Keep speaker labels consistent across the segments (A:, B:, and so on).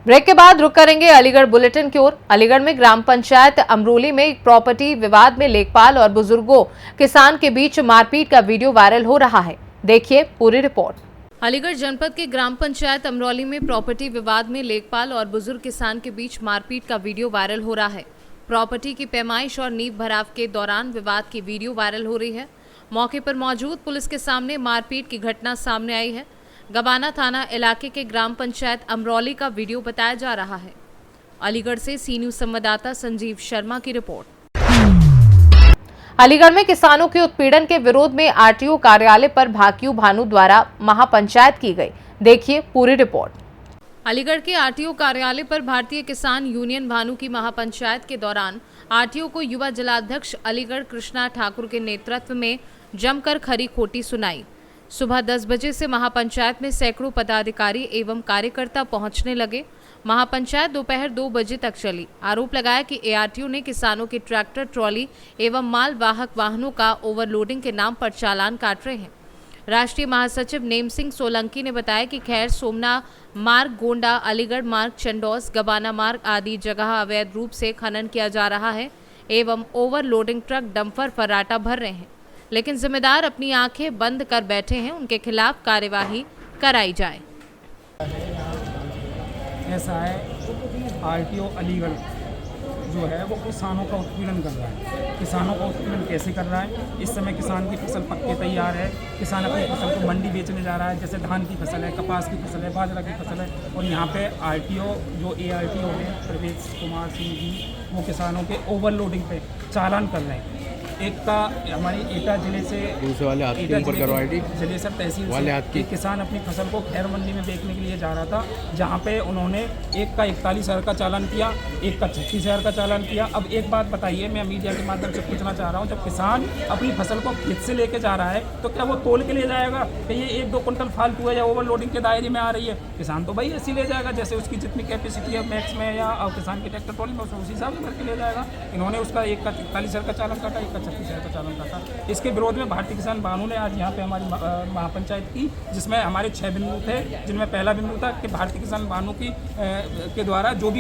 A: Break के बाद रुक करेंगे अलीगढ़ बुलेटिन की ओर। अलीगढ़ में ग्राम पंचायत अमरोली में एक प्रॉपर्टी विवाद में लेखपाल और बुजुर्गों किसान के बीच मारपीट का वीडियो वायरल हो रहा है। देखिए पूरी रिपोर्ट। अलीगढ़ जनपद के ग्राम पंचायत अमरोली में प्रॉपर्टी विवाद में लेखपाल और बुजुर्ग किसान के बीच मारपीट का वीडियो वायरल हो रहा है। प्रॉपर्टी की पैमाइश और नींव भराव के दौरान विवाद की वीडियो वायरल हो रही है। मौके पर मौजूद पुलिस के सामने मारपीट की घटना सामने आई है। गबाना थाना इलाके के ग्राम पंचायत अमरोली का वीडियो बताया जा रहा है। अलीगढ़ से सी न्यूज संवाददाता संजीव शर्मा की रिपोर्ट। अलीगढ़ में किसानों के उत्पीड़न के विरोध में आरटीओ कार्यालय पर भाकियू भानु द्वारा महापंचायत की गई। देखिए पूरी रिपोर्ट। अलीगढ़ के आरटीओ कार्यालय पर भारतीय किसान यूनियन भानु की महापंचायत के दौरान आरटीओ को युवा जिलाध्यक्ष अलीगढ़ कृष्णा ठाकुर के नेतृत्व में जमकर खरी खोटी सुनाई। सुबह 10 बजे से महापंचायत में सैकड़ों पदाधिकारी एवं कार्यकर्ता पहुंचने लगे। महापंचायत दोपहर 2 बजे तक चली। आरोप लगाया कि एआरटीओ ने किसानों के ट्रैक्टर, ट्रॉली एवं माल वाहक वाहनों का ओवरलोडिंग के नाम पर चालान काट रहे हैं। राष्ट्रीय महासचिव नेम सिंह सोलंकी ने बताया कि खैर सोमना मार्ग, गोंडा, अलीगढ़ मार्ग, चंडौस, गबाना मार्ग आदि जगह अवैध रूप से खनन किया जा रहा है एवं ओवरलोडिंग ट्रक, डंपर, फर्राटा भर रहे हैं, लेकिन जिम्मेदार अपनी आंखें बंद कर बैठे हैं। उनके खिलाफ कार्यवाही कराई जाए।
B: ऐसा है, आरटीओ अलीगढ़ जो है वो किसानों का उत्पीड़न कर रहा है। किसानों का उत्पीड़न कैसे कर रहा है? इस समय किसान की फसल पक के तैयार है, किसान अपनी फसल को मंडी बेचने जा रहा है। जैसे धान की फसल है, कपास की फसल है, बाजरा की फसल है, और यहाँ पे आरटीओ जो एआरटीओ है प्रवेश कुमार सिंह जी, वो किसानों के ओवरलोडिंग पे चालान कर रहे हैं। एक का हमारी एटा जिले से,
C: दूसरे वाले हाथ के ऊपर करवाई थी,
B: जलेसर तहसील
C: वाले हाथ की।
B: एक किसान अपनी फसल को खैर मंडी में बेचने के लिए जा रहा था, जहां पे उन्होंने एक का 41,000 का चालान किया, एक का 36,000 का चालान किया। अब एक बात बताइए, मैं मीडिया के माध्यम से पूछना चाह रहा हूं, जब किसान अपनी फसल को खेत से लेके जा रहा है तो क्या वो तोल के ले जाएगा कि ये 1-2 कुंटल फालतू है या ओवरलोडिंग के दायरे में आ रही है? किसान तो भाई ऐसे ले जाएगा जैसे उसकी जितनी कैपेसिटी है मैक्स में, या किसान की ट्रैक्टर ट्रॉली में उसी हिसाब से करके ले जाएगा। इन्होंने उसका एक का 41,000 का चालान काटा, एक का 36,000 का चालान काटा। इसके विरोध में भारतीय किसान भानु ने आज यहाँ पे हमारी महापंचायत की, जिसमें हमारे 6 बिंदु थे, जिनमें पहला बिंदु था कि भारतीय किसान भानु की के द्वारा जो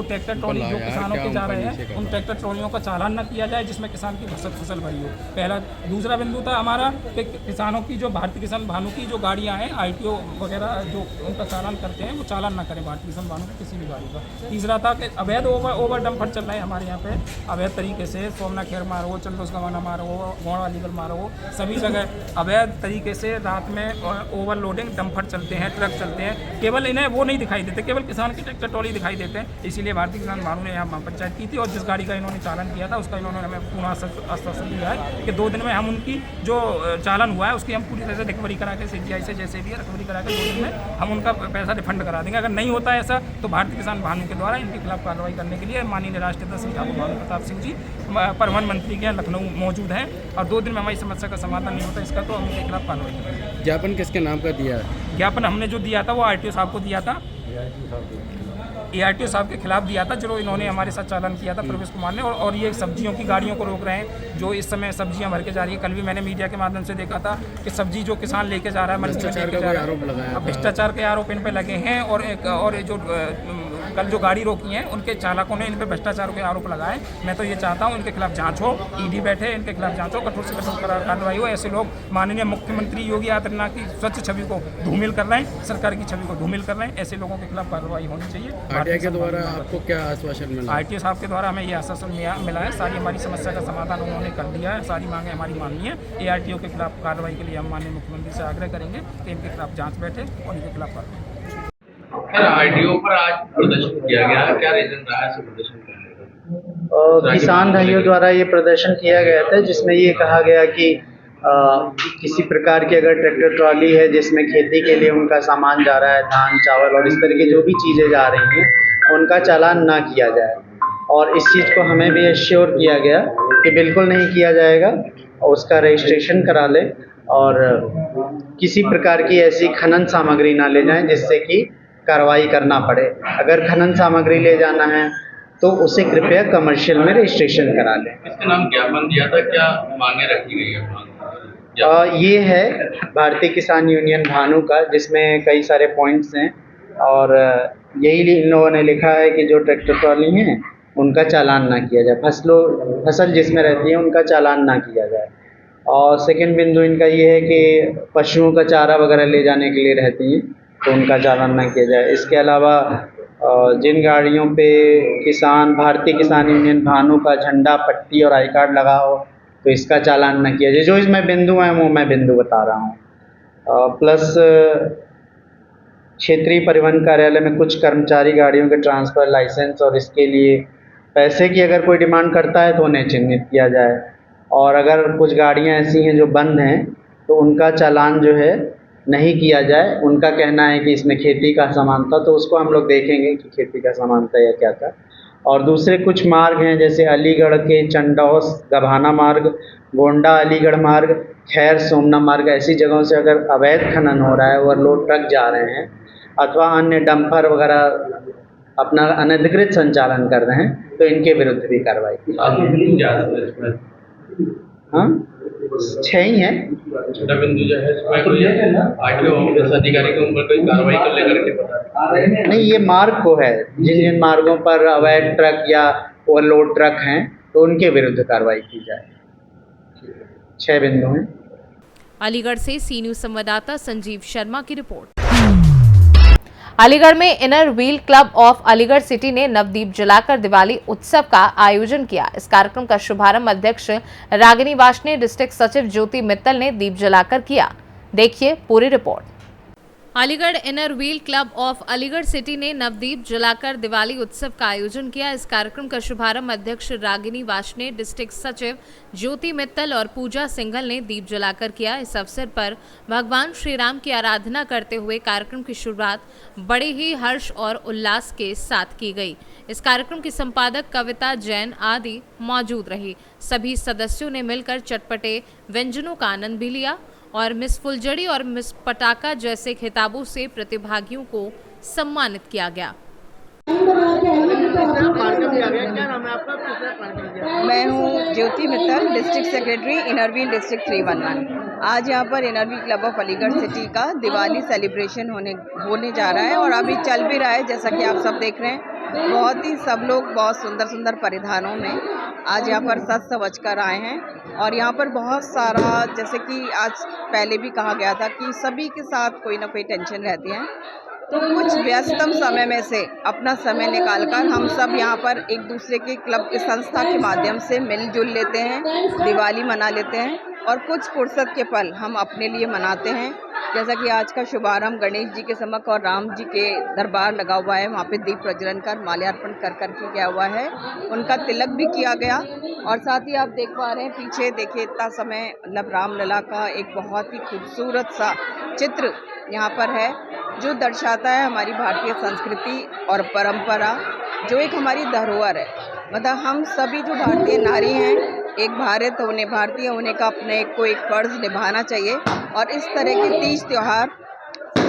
B: ट्रैक्टर ट्रॉली जो किसानों के जा रहे हैं उन ट्रैक्टर ट्रॉलियों का चालान न किया जाए जिसमें किसान की फसल भरी हो। पहला। दूसरा बिंदु था हमारा कि किसानों की जो भारतीय किसान भानु की जो गाड़ियाँ हैं, आरटीओ वगैरह जो उनका चालान करते हैं, वो चालान न करें भारतीय किसान भानु की किसी भी गाड़ी का। तीसरा था कि अवैध ओवर डंपर चल रहे हैं हमारे यहाँ पे अवैध तरीके से, सोमना खेर मारो, चंदोस गवाना मारो, गोड़ा अलीगढ़ मारो, सभी जगह अवैध तरीके से रात में ओवरलोडिंग डंपर चलते हैं, ट्रक चलते हैं। केवल इन्हें वो नहीं दिखाई देते, केवल किसान की ट्रैक्टर ट्रॉली दिखाई देते हैं। इसीलिए भारतीय किसान भानु ने यहाँ पंचायत की थी, और जिस गाड़ी का इन्होंने चालान किया था उसका इन्होंने हमें पूर्ण आश्वासन दिया है कि 2 दिन में हम उनकी जो चालान हुआ है उसकी हम पूरी तरह से रिकवरी करा के CGI से जैसे भी रिकवरी करा के 2 दिन में हम उनका पैसा रिफंड करा देंगे। अगर नहीं होता है ऐसा तो भारतीय किसान भानु के द्वारा इनके खिलाफ कार्रवाई करने के लिए माननीय राष्ट्रीय अध्यक्ष ठाकुर भानु प्रताप सिंह जी परिवहन मंत्री के यहाँ लखनऊ मौजूद हैं, और 2 दिन में हमारी समस्या का समाधान नहीं होता इसका तो हम उनके खिलाफ कार्रवाई करेंगे।
C: ज्ञापन किसके नाम का दिया है?
B: ज्ञापन हमने जो दिया था वो आरटीओ साहब को दिया था, एआरटीओ साहब के खिलाफ दिया था, जो इन्होंने हमारे साथ चालान किया था प्रवेश कुमार ने। और ये सब्जियों की गाड़ियों को रोक रहे हैं जो इस समय सब्जियां भर के जा रही है। कल भी मैंने मीडिया के माध्यम से देखा था कि सब्जी जो किसान लेके जा रहा है, मंडी में लेके जा रहा है, भ्रष्टाचार के आरोप इन पर लगे हैं। और जो कल जो गाड़ी रोकी है उनके चालकों ने इन पर भ्रष्टाचार के आरोप लगाए। मैं तो ये चाहता हूँ इनके खिलाफ जांच हो, ईडी बैठे, इनके खिलाफ जांच हो, कठोर से कठोर कार्रवाई हो। ऐसे लोग माननीय मुख्यमंत्री योगी आदित्यनाथ की स्वच्छ छवि को धूमिल कर रहे हैं, सरकार की छवि को धूमिल कर रहे हैं। ऐसे लोगों के खिलाफ कार्रवाई होनी चाहिए।
C: आरटीओ के द्वारा आपको क्या आश्वासन मिला?
B: आरटीओ साहब के द्वारा हमें ये आश्वासन मिला है, सारी हमारी समस्या का समाधान उन्होंने कर दिया है, सारी मांगें हमारी माननी है। एआरटीओ के खिलाफ कार्रवाई के लिए हम माननीय मुख्यमंत्री से आग्रह करेंगे कि इनके खिलाफ जाँच बैठे और इनके खिलाफ कार्रवाई।
D: आरटीओ पर आज प्रदर्शन किया गया है, क्या रीजन रहा है प्रदर्शन करने का?
E: किसान भाइयों द्वारा ये प्रदर्शन किया गया था, जिसमें ये कहा गया कि किसी प्रकार की अगर ट्रैक्टर ट्रॉली है जिसमें खेती के लिए उनका सामान जा रहा है, धान, चावल और इस तरह की जो भी चीज़ें जा रही हैं, उनका चालान ना किया जाए। और इस चीज़ को हमें भी एश्योर किया गया कि बिल्कुल नहीं किया जाएगा, और उसका रजिस्ट्रेशन करा लें, और किसी प्रकार की ऐसी खनन सामग्री ना ले जाएं जिससे कि कार्रवाई करना पड़े। अगर खनन सामग्री ले जाना है तो उसे कृपया कमर्शियल में रजिस्ट्रेशन करा लें।
D: किसके नाम ज्ञापन दिया था, क्या मांगे रखी गई है?
E: ये है भारतीय किसान यूनियन भानु का, जिसमें कई सारे पॉइंट्स हैं और यही इन लोगों ने लिखा है कि जो ट्रैक्टर ट्रॉली हैं उनका चालान ना किया जाए, फसल जिसमें रहती है उनका चालान ना किया जाए। और सेकंड बिंदु इनका ये है कि पशुओं का चारा वगैरह ले जाने के लिए रहती हैं तो उनका चालान ना किया जाए। इसके अलावा जिन गाड़ियों पे भारतीय किसान यूनियन भानु का झंडा, पट्टी और आई कार्ड लगा हो तो इसका चालान न किया जाए। जो इसमें बिंदु हैं वो मैं बिंदु बता रहा हूँ। प्लस क्षेत्रीय परिवहन कार्यालय में कुछ कर्मचारी गाड़ियों के ट्रांसफ़र, लाइसेंस और इसके लिए पैसे की अगर कोई डिमांड करता है तो उन्हें चिन्हित किया जाए। और अगर कुछ गाड़ियाँ ऐसी हैं जो बंद हैं तो उनका चालान जो है नहीं किया जाए। उनका कहना है कि इसमें खेती का सामान था, तो उसको हम लोग देखेंगे कि खेती का सामान था या क्या था। और दूसरे कुछ मार्ग हैं जैसे अलीगढ़ के चंडौस गभाना मार्ग, गोंडा अलीगढ़ मार्ग, खैर सोमना मार्ग, ऐसी जगहों से अगर अवैध खनन हो रहा है, ओवरलोड ट्रक जा रहे हैं अथवा अन्य डंपर वगैरह अपना अनधिकृत संचालन कर रहे हैं तो इनके विरुद्ध भी कार्रवाई की। हाँ, 6 ही हैं।
D: छोटा बिंदु जो है इसमें कोई आरटीओ ऑफिस अधिकारी के ऊपर कोई कार्रवाई कर लेकर के बता
E: नहीं, ये मार्ग को है, जिन जिन मार्गों पर अवैध ट्रक या ओवरलोड ट्रक हैं तो उनके विरुद्ध कार्रवाई की जाए। 6 बिंदु हैं।
A: अलीगढ़ से सी न्यूज संवाददाता संजीव शर्मा की रिपोर्ट। अलीगढ़ में inner wheel club of Aligarh city ने नवदीप जलाकर दिवाली उत्सव का आयोजन किया। इस कार्यक्रम का शुभारंभ अध्यक्ष रागिनी वार्ष्णेय, डिस्ट्रिक्ट सचिव ज्योति मित्तल ने दीप जलाकर किया। देखिए पूरी report. Aligarh inner wheel club of Aligarh city ने नवदीप जलाकर दिवाली उत्सव का आयोजन किया। इस कार्यक्रम का शुभारंभ अध्यक्ष रागिनी वार्ष्णेय, डिस्ट्रिक्ट सचिव ज्योति मित्तल और पूजा सिंघल ने दीप जलाकर किया। इस अवसर पर भगवान श्री राम की आराधना करते हुए कार्यक्रम की शुरुआत बड़े ही हर्ष और उल्लास के साथ की गई। इस कार्यक्रम की संपादक कविता जैन आदि मौजूद रही। सभी सदस्यों ने मिलकर चटपटे व्यंजनों का आनंद भी लिया और मिस फुलझड़ी और मिस पटाखा जैसे खिताबों से प्रतिभागियों को सम्मानित किया गया।
F: मैं हूँ Jyoti Mittal, district secretary inner wheel district 311। आज यहाँ पर inner wheel club of Aligarh city का दिवाली सेलिब्रेशन होने जा रहा है और अभी चल भी रहा है, जैसा कि आप सब देख रहे हैं। बहुत ही सब लोग बहुत सुंदर सुंदर परिधानों में आज यहाँ पर सज सवज कर आए हैं और यहाँ पर बहुत सारा, जैसे कि आज पहले भी कहा गया था कि सभी के साथ कोई ना कोई टेंशन रहती है, तो कुछ व्यस्तम समय में से अपना समय निकालकर हम सब यहाँ पर एक दूसरे के क्लब की संस्था के माध्यम से मिलजुल लेते हैं, दिवाली मना लेते हैं और कुछ फुर्सत के पल हम अपने लिए मनाते हैं। जैसा कि आज का शुभारंभ गणेश जी के समक्ष और राम जी के दरबार लगा हुआ है, वहाँ पे दीप प्रज्वलन कर माल्यार्पण कर के गया हुआ है, उनका तिलक भी किया गया। और साथ ही आप देख पा रहे हैं पीछे, देखिए इतना समय मतलब रामलला का एक बहुत ही खूबसूरत सा चित्र यहाँ पर है जो दर्शाता है हमारी भारतीय संस्कृति और परंपरा, जो एक हमारी धरोहर है। मतलब हम सभी जो भारतीय नारी हैं, एक भारतीय होने का अपने को एक फर्ज निभाना चाहिए और इस तरह के तीज त्यौहार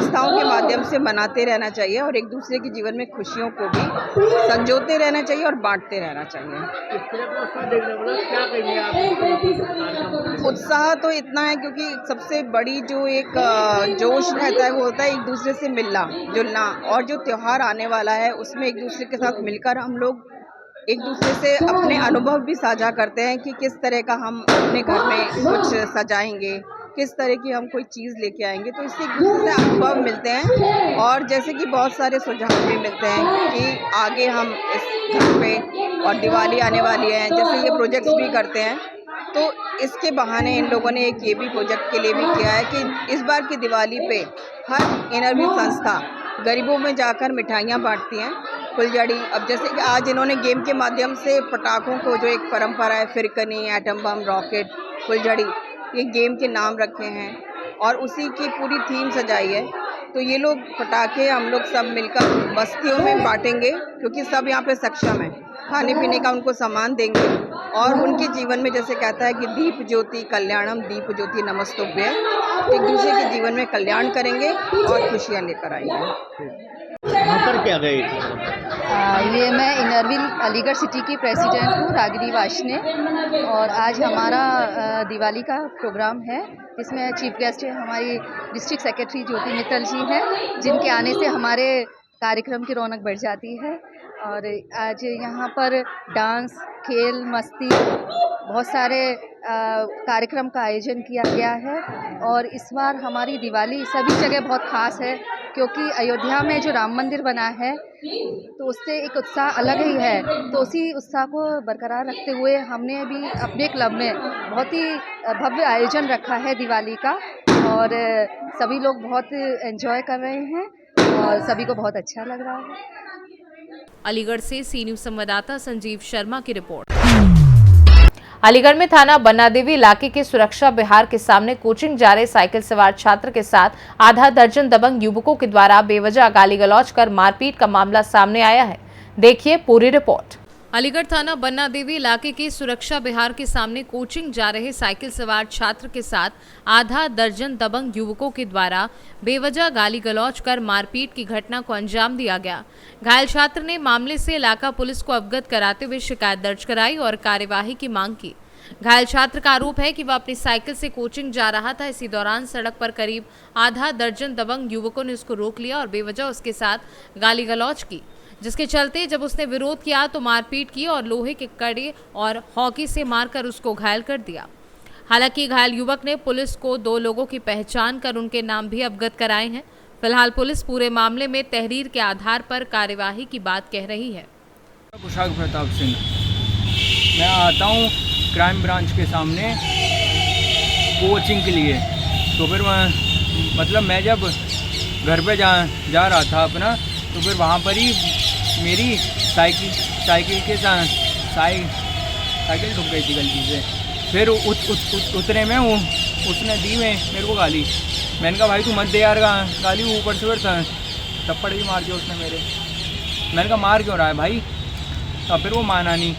F: संस्थाओं के माध्यम से मनाते रहना चाहिए और एक दूसरे के जीवन में खुशियों को भी संजोते रहना चाहिए और बांटते रहना चाहिए। उत्साह तो इतना है क्योंकि सबसे बड़ी जो एक जोश रहता है वो होता है एक दूसरे से मिलना जुलना, और जो त्यौहार आने वाला है उसमें एक दूसरे के साथ मिलकर हम लोग एक दूसरे से अपने अनुभव भी साझा करते हैं कि किस तरह का हम अपने घर में कुछ सजाएंगे, किस तरह की हम कोई चीज़ लेके आएंगे, तो इससे एक दूसरे से अनुभव मिलते हैं और जैसे कि बहुत सारे सुझाव भी मिलते हैं कि आगे हम इस घर पे, और दिवाली आने वाली है, जैसे ये प्रोजेक्ट्स भी करते हैं, तो इसके बहाने इन लोगों ने एक ये भी प्रोजेक्ट के लिए भी किया है कि इस बार की दिवाली पे हर इनर व्हील संस्था गरीबों में जाकर मिठाइयाँ बांटती हैं, फुलझड़ी। अब जैसे कि आज इन्होंने गेम के माध्यम से पटाखों को, जो एक परंपरा है, फिरकनी, एटम बम, रॉकेट, फुलझड़ी, ये गेम के नाम रखे हैं और उसी की पूरी थीम सजाई है। तो ये लोग पटाखे हम लोग सब मिलकर बस्तियों में बांटेंगे क्योंकि सब यहाँ पे सक्षम है, खाने पीने का उनको सामान देंगे और उनके जीवन में, जैसे कहता है कि दीप ज्योति कल्याणम, दीप ज्योति नमस्तुभ्य, एक दूसरे के जीवन में कल्याण करेंगे और खुशियाँ लेकर आएंगे।
G: वहाँ पर क्या गए? ये मैं इनरविल अलीगढ़ सिटी की प्रेसिडेंट हूँ रागिनी वाशने, और आज हमारा दिवाली का प्रोग्राम है जिसमें चीफ गेस्ट है हमारी डिस्ट्रिक्ट सेक्रेटरी ज्योति मित्तल जी हैं, जिनके आने से हमारे कार्यक्रम की रौनक बढ़ जाती है। और आज यहाँ पर डांस, खेल, मस्ती, बहुत सारे कार्यक्रम का आयोजन किया गया है। और इस बार हमारी दिवाली सभी जगह बहुत ख़ास है क्योंकि अयोध्या में जो राम मंदिर बना है तो उससे एक उत्साह अलग ही है। तो उसी उत्साह को बरकरार रखते हुए हमने भी अपने क्लब में बहुत ही भव्य आयोजन रखा है दिवाली का, और सभी लोग बहुत एंजॉय कर रहे हैं और सभी को बहुत अच्छा लग रहा है।
A: अलीगढ़ से सी न्यूज़ संवाददाता संजीव शर्मा की रिपोर्ट। अलीगढ़ में थाना बन्ना देवी इलाके के सुरक्षा विहार के सामने कोचिंग जा रहे साइकिल सवार छात्र के साथ आधा दर्जन दबंग युवकों के द्वारा बेवजह गाली गलौज कर मारपीट का मामला सामने आया है। देखिए पूरी रिपोर्ट। अलीगढ़ थाना बन्ना देवी इलाके के सुरक्षा विहार के सामने कोचिंग जा रहे साइकिल सवार छात्र के साथ आधा दर्जन दबंग युवकों के द्वारा बेवजह गाली गलौज कर मारपीट की घटना को अंजाम दिया गया। घायल छात्र ने मामले से इलाका पुलिस को अवगत कराते हुए शिकायत दर्ज कराई और कार्यवाही की मांग की। घायल छात्र का आरोप है कि वह अपनी साइकिल से कोचिंग जा रहा था। इसी दौरान सड़क पर करीब आधा दर्जन दबंग युवकों ने उसको रोक लिया और बेवजह उसके साथ गाली गलौज की, जिसके चलते जब उसने विरोध किया तो मारपीट की और लोहे के कड़े और हॉकी से मारकर उसको घायल कर दिया। हालांकि घायल युवक ने पुलिस को 2 लोगों की पहचान कर उनके नाम भी अवगत कराए हैं। फिलहाल पुलिस पूरे मामले में तहरीर के आधार पर कार्यवाही की बात कह रही है।
H: कुशाग प्रताप सिंह, मैं आता हूँ क्राइम ब्रांच के सामने कोचिंग के लिए। तो फिर मतलब मैं जब घर पे जा रहा था अपना, तो फिर वहाँ पर ही मेरी साइकिल के साथ साइकिल ठुक गई थी गलती से। फिर उतने में उसने दी मेरे को गाली। मैंने कहा भाई तू मत दे यार गाली, ऊपर से फिर थप्पड़ भी मार दिया उसने मेरे। मैंने कहा मार क्यों रहा है भाई? अब फिर वो माना नहीं।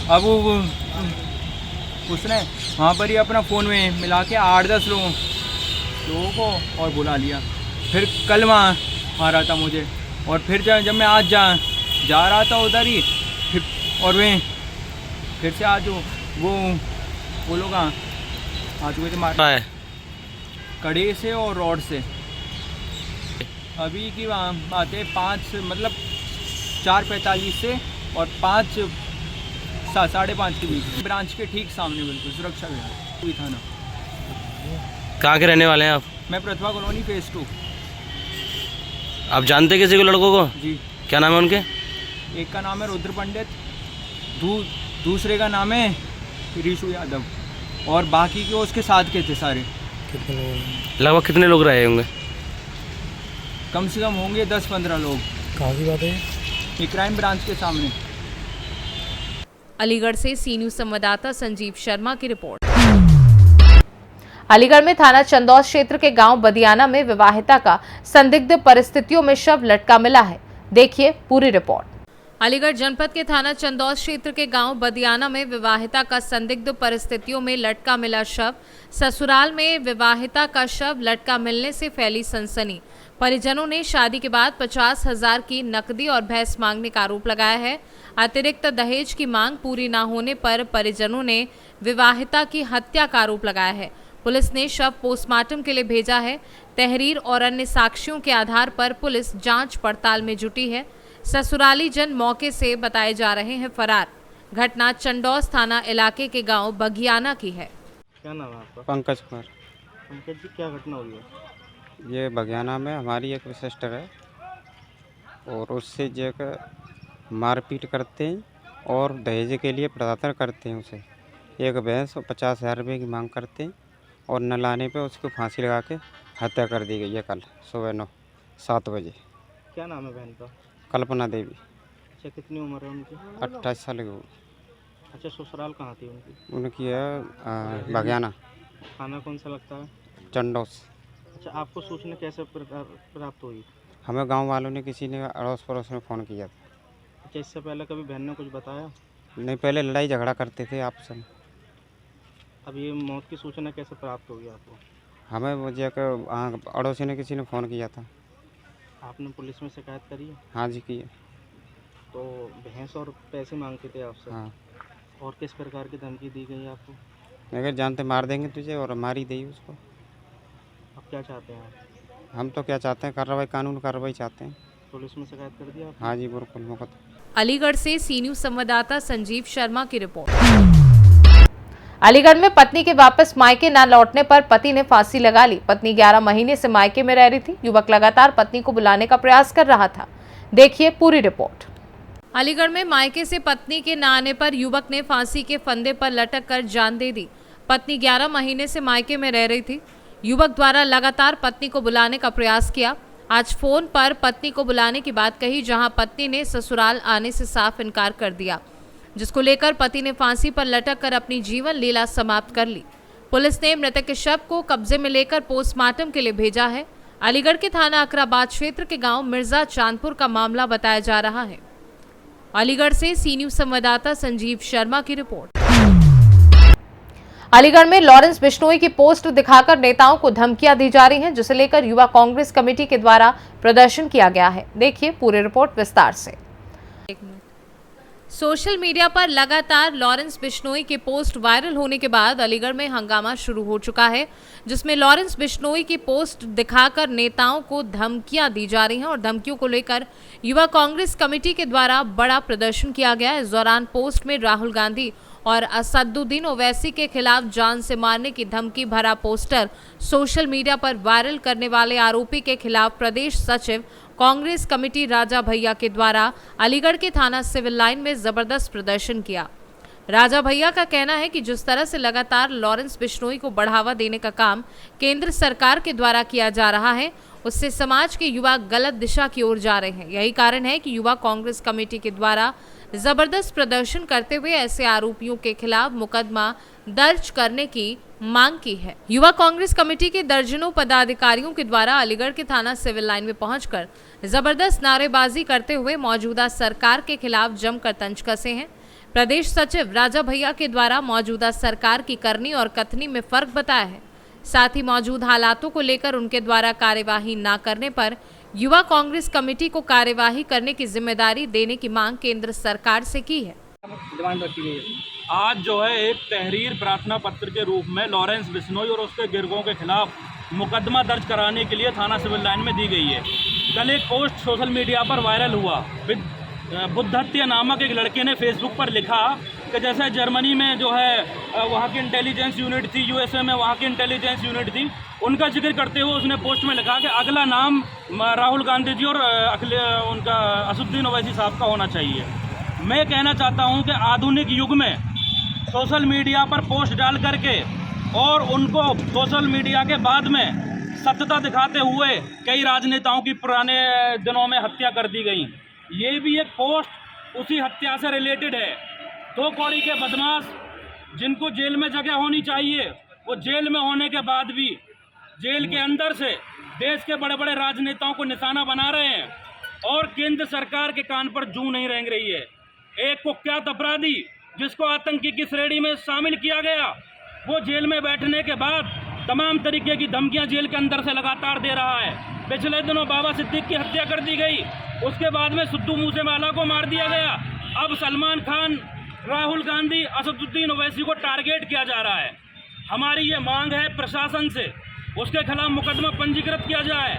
H: अब उसने वहाँ पर ही अपना फ़ोन में मिला के 8-10 लोगों को और बुला लिया। फिर कल वहाँ मारा था मुझे, और फिर जब मैं आज जा रहा था उधर ही, और वे फिर से आज वो लोग आ चुके थे मार कड़े से और रॉड से। अभी की बात है 5 मतलब 4:45 से और 5 5:30 के बीच, ब्रांच के ठीक सामने बिल्कुल सुरक्षा विभाग कोई थाना।
I: कहाँ के रहने वाले हैं आप?
H: मैं प्रतिभा कॉलोनी फेज 2।
I: आप जानते किसी को लड़कों को?
H: जी।
I: क्या नाम है उनके?
H: एक का नाम है रुद्र पंडित, दूसरे का नाम है ऋषु यादव, और बाकी के उसके साथ के थे सारे।
I: लगभग कितने लोग रहे होंगे?
H: कम से कम होंगे 10-15 लोग।
C: कहाँ की बात है?
H: ये क्राइम ब्रांच के सामने।
A: अलीगढ़ से सी न्यूज़ संवाददाता संजीव शर्मा की रिपोर्ट। अलीगढ़ में थाना चंदौस क्षेत्र के गांव बदियाना में विवाहिता का संदिग्ध परिस्थितियों में शव लटका मिला है। देखिए पूरी रिपोर्ट। अलीगढ़ जनपद के थाना चंदौस क्षेत्र के गांव बदियाना में विवाहिता का संदिग्ध परिस्थितियों में लटका मिला शव। ससुराल में विवाहिता का शव लटका मिलने से फैली सनसनी। परिजनों ने शादी के बाद 50,000 की नकदी और भैंस मांगने का आरोप लगाया है। अतिरिक्त दहेज की मांग पूरी न होने पर परिजनों ने विवाहिता की हत्या का आरोप लगाया है। पुलिस ने शव पोस्टमार्टम के लिए भेजा है। तहरीर और अन्य साक्ष्यों के आधार पर पुलिस जांच पड़ताल में जुटी है। ससुराली जन मौके से बताए जा रहे हैं फरार। घटना चंदौस थाना इलाके के गांव बगियाना की है।
J: क्या नाम है आपका?
C: पंकज कुमार।
J: पंकज जी, क्या घटना हुई है?
C: ये बगियाना में हमारी एक सिस्टर है और उससे जो मारपीट करते हैं और दहेज के लिए प्रताड़ना करते हैं। उसे एक भैंस और 50,000 रुपये की मांग करते हैं और न लाने पे उसको फांसी लगा के हत्या कर दी गई है कल सुबह 7 बजे।
J: क्या नाम है बहन का?
C: कल्पना देवी।
J: अच्छा, कितनी उम्र है उनकी?
C: 28 साल की वो।
J: अच्छा, ससुराल कहाँ थी उनकी?
C: उनकी है बगियाना।
J: खाना कौन सा लगता है?
C: चंदौस।
J: अच्छा, आपको सूचना कैसे प्राप्त हुई?
C: हमें गांव वालों ने, किसी ने अड़ोस पड़ोस में फ़ोन किया था।
J: अच्छा, इससे पहले कभी बहन ने कुछ बताया?
C: नहीं, पहले लड़ाई झगड़ा करते थे आपस में।
J: अब ये मौत की सूचना कैसे प्राप्त होगी आपको?
C: हमें वो जाकर अड़ोसी ने, किसी ने फ़ोन किया था।
J: आपने पुलिस में शिकायत करी है?
C: हाँ जी, की है।
J: तो भैंस और पैसे मांगते थे आपसे।
C: हाँ,
J: और किस प्रकार की धमकी दी गई आपको?
C: अगर जानते मार देंगे तुझे और मार ही देगी उसको।
J: अब क्या चाहते हैं आप?
C: हम तो क्या चाहते हैं, कार्रवाई, कानून कार्रवाई चाहते हैं।
J: पुलिस में शिकायत कर दिया आपने?
C: हाँ जी, बिल्कुल मौका।
A: अलीगढ़ से सी न्यूज संवाददाता संजीव शर्मा की रिपोर्ट। अलीगढ़ में पत्नी के वापस मायके न लौटने पर पति ने फांसी लगा ली। पत्नी 11 महीने से मायके में रह रही थी। युवक लगातार पत्नी को बुलाने का प्रयास कर रहा था। देखिए पूरी रिपोर्ट। अलीगढ़ में मायके से पत्नी के न आने पर युवक ने फांसी के फंदे पर लटक कर जान दे दी। पत्नी 11 महीने से मायके में रह रही थी। युवक द्वारा लगातार पत्नी को बुलाने का प्रयास किया। आज फोन पर पत्नी को बुलाने की बात कही, जहां पत्नी ने ससुराल आने से साफ इनकार कर दिया, जिसको लेकर पति ने फांसी पर लटक कर अपनी जीवन लीला समाप्त कर ली। पुलिस ने मृतक के शव को कब्जे में लेकर पोस्टमार्टम के लिए भेजा है। अलीगढ़ के थाना अकराबाद क्षेत्र के गांव मिर्जा चांदपुर का मामला बताया जा रहा है। अलीगढ़ से सी न्यूज संवाददाता संजीव शर्मा की रिपोर्ट। अलीगढ़ में लॉरेंस बिश्नोई की पोस्ट दिखाकर नेताओं को धमकियां दी जा रही हैं, जिसे लेकर युवा कांग्रेस कमेटी के द्वारा प्रदर्शन किया गया है। देखिए पूरी रिपोर्ट विस्तार से। सोशल मीडिया पर लगातार लॉरेंस बिश्नोई की पोस्ट वायरल होने के बाद अलीगढ़ में हंगामा शुरू हो चुका है, जिसमें लॉरेंस बिश्नोई की पोस्ट दिखाकर नेताओं को धमकियां दी जा रही हैं और धमकियों को लेकर युवा कांग्रेस कमेटी के द्वारा बड़ा प्रदर्शन किया गया। इस दौरान पोस्ट में राहुल गांधी और असदुद्दीन ओवैसी के खिलाफ जान से मारने की धमकी भरा पोस्टर सोशल मीडिया पर वायरल करने वाले आरोपी के खिलाफ प्रदेश सचिव कांग्रेस कमेटी राजा भैया के द्वारा अलीगढ़ के थाना सिविल लाइन में जबरदस्त प्रदर्शन किया। राजा भैया का कहना है कि जिस तरह से लगातार लॉरेंस बिश्नोई को बढ़ावा देने का काम केंद्र सरकार के द्वारा किया जा रहा है, उससे समाज के युवा गलत दिशा की ओर जा रहे हैं। यही कारण है कि युवा कांग्रेस कमेटी के द्वारा जबरदस्त प्रदर्शन करते हुए ऐसे आरोपियों के खिलाफ मुकदमा दर्ज करने की मांग की है। युवा कांग्रेस कमेटी के दर्जनों पदाधिकारियों के द्वारा अलीगढ़ के थाना सिविल लाइन में पहुंचकर जबरदस्त नारेबाजी करते हुए मौजूदा सरकार के खिलाफ जमकर तंज कसे हैं। प्रदेश सचिव राजा भैया के द्वारा मौजूदा सरकार की करनी और कथनी में फर्क बताया है। साथ ही मौजूद हालातों को लेकर उनके द्वारा कार्यवाही न करने पर युवा कांग्रेस कमेटी को कार्यवाही करने की जिम्मेदारी देने की मांग केंद्र सरकार से की है।
K: आज जो है एक तहरीर प्रार्थना पत्र के रूप में लॉरेंस बिश्नोई और उसके गिरगों के खिलाफ मुकदमा दर्ज कराने के लिए थाना सिविल लाइन में दी गई है। कल एक पोस्ट सोशल मीडिया पर वायरल हुआ। बुद्ध हत्या नामक एक लड़के ने फेसबुक पर लिखा कि जैसे जर्मनी में जो है वहाँ की इंटेलिजेंस यूनिट थी, यूएसए में वहाँ की इंटेलिजेंस यूनिट थी, उनका जिक्र करते हुए उसने पोस्ट में लिखा कि अगला नाम राहुल गांधी जी और उनका असदुद्दीन ओवैसी साहब का होना चाहिए। मैं कहना चाहता हूँ कि आधुनिक युग में सोशल मीडिया पर पोस्ट डाल करके और उनको सोशल मीडिया के बाद में सत्यता दिखाते हुए कई राजनेताओं की पुराने दिनों में हत्या कर दी गई। ये भी एक पोस्ट उसी हत्या से रिलेटेड है। 2 कौड़ी के बदमाश जिनको जेल में जगह होनी चाहिए, वो जेल में होने के बाद भी जेल के अंदर से देश के बड़े बड़े राजनेताओं को निशाना बना रहे हैं और केंद्र सरकार के कान पर जूं नहीं रेंग रही है। एक कुख्यात अपराधी जिसको आतंकी की श्रेणी में शामिल किया गया, वो जेल में बैठने के बाद तमाम तरीके की धमकियां जेल के अंदर से लगातार दे रहा है। पिछले दिनों बाबा सिद्दीक की हत्या कर दी गई, उसके बाद में सिद्धू मूसेवाला को मार दिया गया। अब सलमान खान, राहुल गांधी, असदुद्दीन ओवैसी को टारगेट किया जा रहा है। हमारी ये मांग है प्रशासन से, उसके खिलाफ मुकदमा पंजीकृत किया जाए।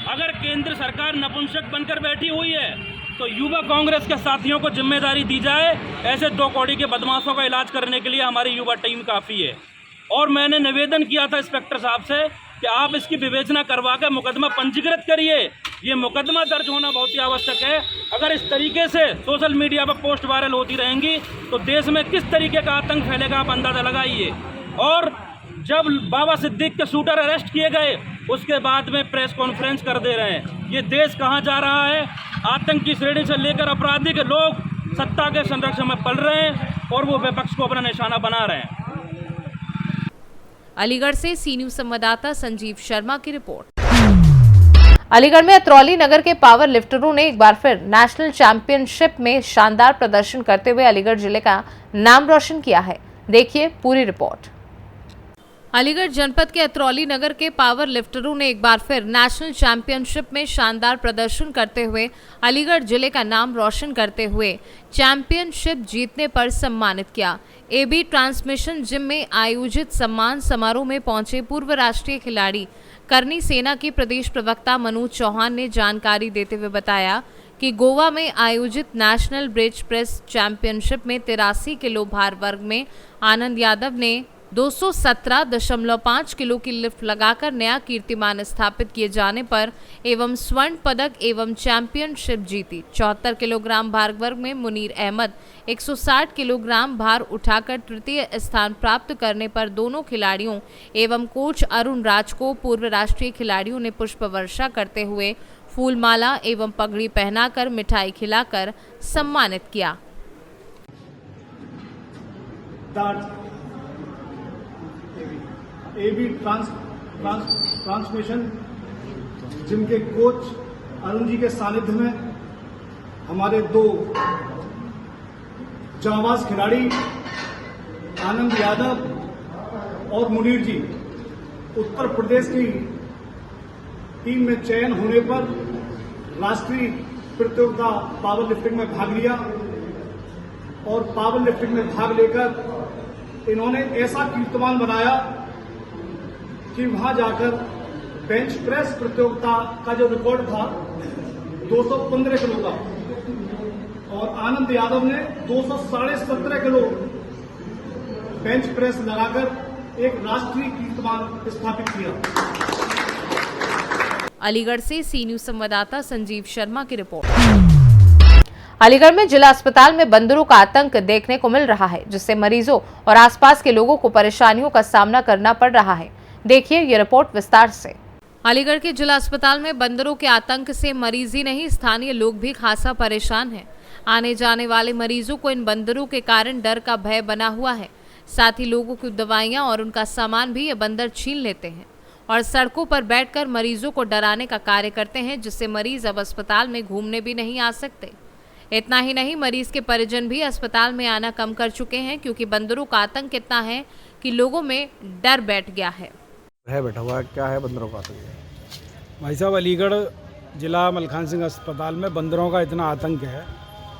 K: अगर केंद्र सरकार नपुंसक बनकर बैठी हुई है तो युवा कांग्रेस के साथियों को जिम्मेदारी दी जाए। ऐसे 2 कौड़ी के बदमाशों का इलाज करने के लिए हमारी युवा टीम काफ़ी है। और मैंने निवेदन किया था इंस्पेक्टर साहब से कि आप इसकी विवेचना करवा कर मुकदमा पंजीकृत करिए। ये मुकदमा दर्ज होना बहुत ही आवश्यक है। अगर इस तरीके से सोशल मीडिया पर पोस्ट वायरल होती रहेंगी तो देश में किस तरीके का आतंक फैलेगा, आप अंदाज़ा लगाइए। और जब बाबा सिद्दीक के शूटर अरेस्ट किए गए, उसके बाद में प्रेस कॉन्फ्रेंस कर दे रहे हैं। ये देश कहाँ जा रहा है? आतंक की श्रेणी से लेकर अपराधी के लोग सत्ता के संरक्षण में पल रहे हैं और वो विपक्ष को अपना निशाना बना रहे हैं।
A: अलीगढ़ से सी न्यूज संवाददाता संजीव शर्मा की रिपोर्ट। अलीगढ़ में अतरौली नगर के पावर लिफ्टरों ने एक बार फिर नेशनल चैंपियनशिप में शानदार प्रदर्शन करते हुए अलीगढ़ जिले का नाम रोशन किया है। देखिए पूरी रिपोर्ट। अलीगढ़ जनपद के अतरौली नगर के पावर लिफ्टरों ने एक बार फिर नेशनल चैंपियनशिप में शानदार प्रदर्शन करते हुए अलीगढ़ जिले का नाम रोशन करते हुए चैंपियनशिप जीतने पर सम्मानित किया। एबी ट्रांसमिशन जिम में आयोजित सम्मान समारोह में पहुंचे पूर्व राष्ट्रीय खिलाड़ी करनी सेना के प्रदेश प्रवक्ता मनोज चौहान ने जानकारी देते हुए बताया कि गोवा में आयोजित नेशनल ब्रिज प्रेस चैंपियनशिप में 83 किलो भार वर्ग में आनंद यादव ने 217.5 किलो की लिफ्ट लगाकर नया कीर्तिमान स्थापित किए जाने पर एवं स्वर्ण पदक एवं चैंपियनशिप जीती। 74 किलोग्राम भार वर्ग में मुनीर अहमद 160 किलोग्राम भार उठाकर तृतीय स्थान प्राप्त करने पर दोनों खिलाड़ियों एवं कोच अरुण राज को पूर्व राष्ट्रीय खिलाड़ियों ने पुष्प वर्षा करते हुए फूलमाला एवं पगड़ी पहनाकर मिठाई खिलाकर सम्मानित किया।
L: एबी ट्रांसमिशन जिम के कोच अरुण जी के सानिध्य में हमारे दो जांबाज खिलाड़ी आनंद यादव और मुनीर जी उत्तर प्रदेश की टीम में चयन होने पर राष्ट्रीय प्रतियोगिता पावर लिफ्टिंग में भाग लिया और पावर लिफ्टिंग में भाग लेकर इन्होंने ऐसा कीर्तिमान बनाया कि वहां जाकर बेंच प्रेस प्रतियोगिता का जो रिकॉर्ड था 215 किलो का और आनंद यादव ने 217.5 किलो बेंच प्रेस लगाकर एक राष्ट्रीय कीर्तिमान स्थापित किया।
A: अलीगढ़ से सी न्यूज संवाददाता संजीव शर्मा की रिपोर्ट। अलीगढ़ में जिला अस्पताल में बंदरों का आतंक देखने को मिल रहा है, जिससे मरीजों और आसपास के लोगों को परेशानियों का सामना करना पड़ रहा है। देखिए ये रिपोर्ट विस्तार से। अलीगढ़ के जिला अस्पताल में बंदरों के आतंक से मरीज ही नहीं, स्थानीय लोग भी खासा परेशान हैं। आने जाने वाले मरीजों को इन बंदरों के कारण डर का भय बना हुआ है। साथ ही लोगों की दवाइयां और उनका सामान भी ये बंदर छीन लेते हैं और सड़कों पर बैठकर मरीजों को डराने का कार्य करते हैं, जिससे मरीज अब अस्पताल में घूमने भी नहीं आ सकते। इतना ही नहीं, मरीज के परिजन भी अस्पताल में आना कम कर चुके हैं, क्योंकि बंदरों का आतंक इतना है कि लोगों में डर बैठ गया है।
M: बैठा हुआ क्या है बंदरों का आतंक?
N: भाई साहब, अलीगढ़ जिला मलखान सिंह अस्पताल में बंदरों का इतना आतंक है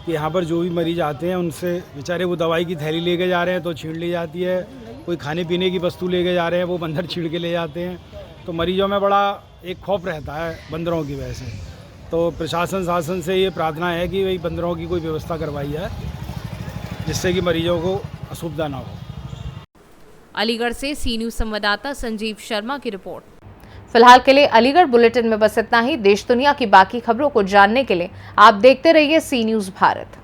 N: कि यहाँ पर जो भी मरीज आते हैं उनसे बेचारे वो दवाई की थैली लेके जा रहे हैं तो छीन ली जाती है, कोई खाने पीने की वस्तु लेके जा रहे हैं वो बंदर छीन के ले जाते हैं। तो मरीजों में बड़ा एक खौफ रहता है बंदरों की वजह से। तो प्रशासन शासन से ये प्रार्थना है कि भाई बंदरों की कोई व्यवस्था करवाई जाए जिससे कि मरीजों को असुविधा ना हो।
A: अलीगढ़ से सी न्यूज संवाददाता संजीव शर्मा की रिपोर्ट। फिलहाल के लिए अलीगढ़ बुलेटिन में बस इतना ही। देश दुनिया की बाकी खबरों को जानने के लिए आप देखते रहिए सी न्यूज भारत।